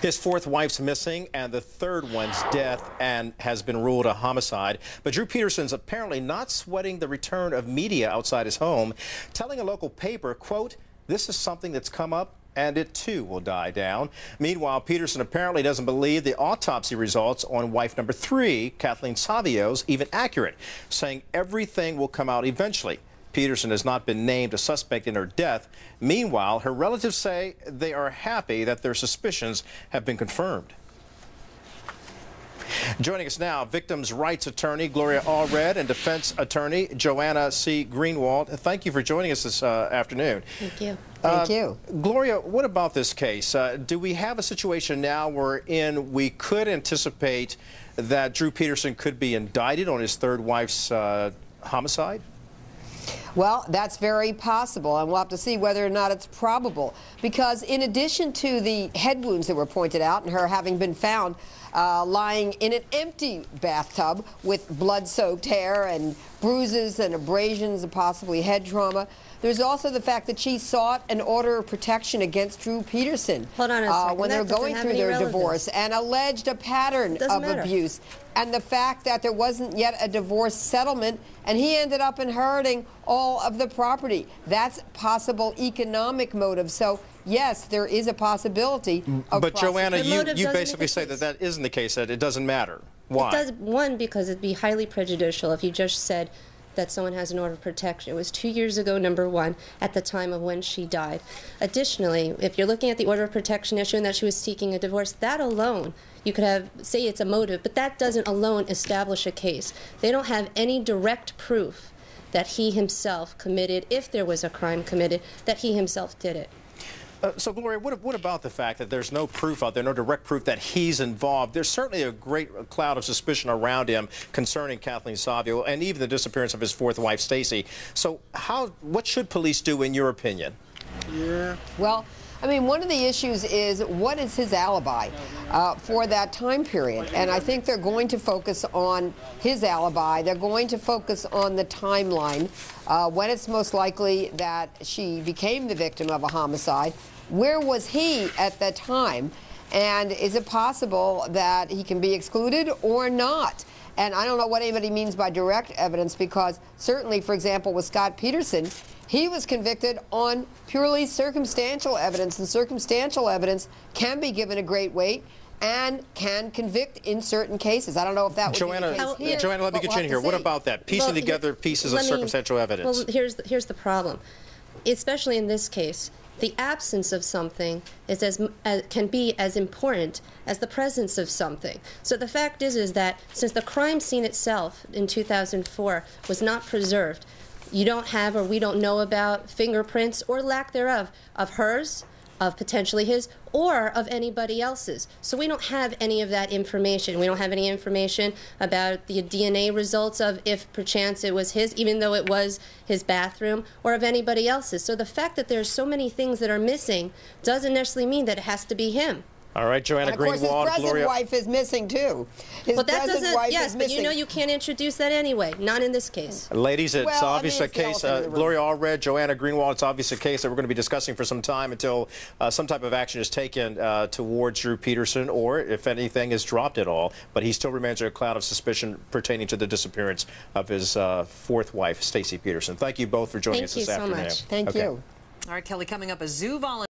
His fourth wife's missing, and the third one's death and has been ruled a homicide. But Drew Peterson's apparently not sweating the return of media outside his home, telling a local paper, quote, "This is something that's come up, and it too will die down." Meanwhile, Peterson apparently doesn't believe the autopsy results on wife number 3, Kathleen Savio's, even accurate, saying everything will come out eventually. Peterson has not been named a suspect in her death. Meanwhile, her relatives say they are happy that their suspicions have been confirmed. Joining us now, victims' rights attorney Gloria Allred and defense attorney Joanna Greenwald. Thank you for joining us this afternoon. Thank you. Thank you. Gloria, what about this case? Do we have a situation now wherein we could anticipate that Drew Peterson could be indicted on his third wife's homicide? Well, that's very possible, and we'll have to see whether or not it's probable. Because in addition to the head wounds that were pointed out and her having been found lying in an empty bathtub with blood-soaked hair and bruises and abrasions and possibly head trauma, there's also the fact that she sought an order of protection against Drew Peterson when they're going through their divorce and alleged a pattern of abuse. And the fact that there wasn't yet a divorce settlement and he ended up inheriting all of the property. That's possible economic motive. So, yes, there is a possibility of But, Joanna, you basically say that that isn't the case, that it doesn't matter. Why? It does, one, because it'd be highly prejudicial if you just said that someone has an order of protection. It was 2 years ago, number one, at the time of when she died. Additionally, if you're looking at the order of protection issue and that she was seeking a divorce, that alone, you could say it's a motive, but that doesn't alone establish a case. They don't have any direct proof that he himself committed, if there was a crime committed, that he himself did it. So, Gloria, what about the fact that there's no proof out there, no direct proof that he's involved? There's certainly a great cloud of suspicion around him concerning Kathleen Savio and even the disappearance of his fourth wife, Stacy. So what should police do, in your opinion? Yeah. Well, I mean, one of the issues is what is his alibi for that time period? And I think they're going to focus on his alibi. They're going to focus on the timeline, when it's most likely that she became the victim of a homicide. Where was he at that time? And is it possible that he can be excluded or not? And I don't know what anybody means by direct evidence, because certainly, for example, with Scott Peterson, he was convicted on purely circumstantial evidence, and circumstantial evidence can be given a great weight and can convict in certain cases. I don't know if that would be the case here. Joanna, let me get you in here. What about that? Piecing together pieces of circumstantial evidence. Well, here's the problem. Especially in this case, the absence of something is can be as important as the presence of something. So the fact is that since the crime scene itself in 2004 was not preserved, you don't have, or we don't know about, fingerprints or lack thereof of hers, of potentially his, or of anybody else's. So we don't have any of that information. We don't have any information about the DNA results of if perchance it was his, even though it was his bathroom, or of anybody else's. So the fact that there's so many things that are missing doesn't necessarily mean that it has to be him. All right, Joanna Greenwald, Gloria. Of course, his present wife is missing, too. His present wife is missing. But you know you can't introduce that anyway, not in this case. Ladies, it's obvious a case, Gloria Allred, Joanna Greenwald, it's obvious a case that we're going to be discussing for some time until some type of action is taken towards Drew Peterson, or if anything is dropped at all. But he still remains a cloud of suspicion pertaining to the disappearance of his fourth wife, Stacy Peterson. Thank you both for joining us this afternoon. Thank you so much. Thank you. All right, Kelly, coming up, a zoo volunteer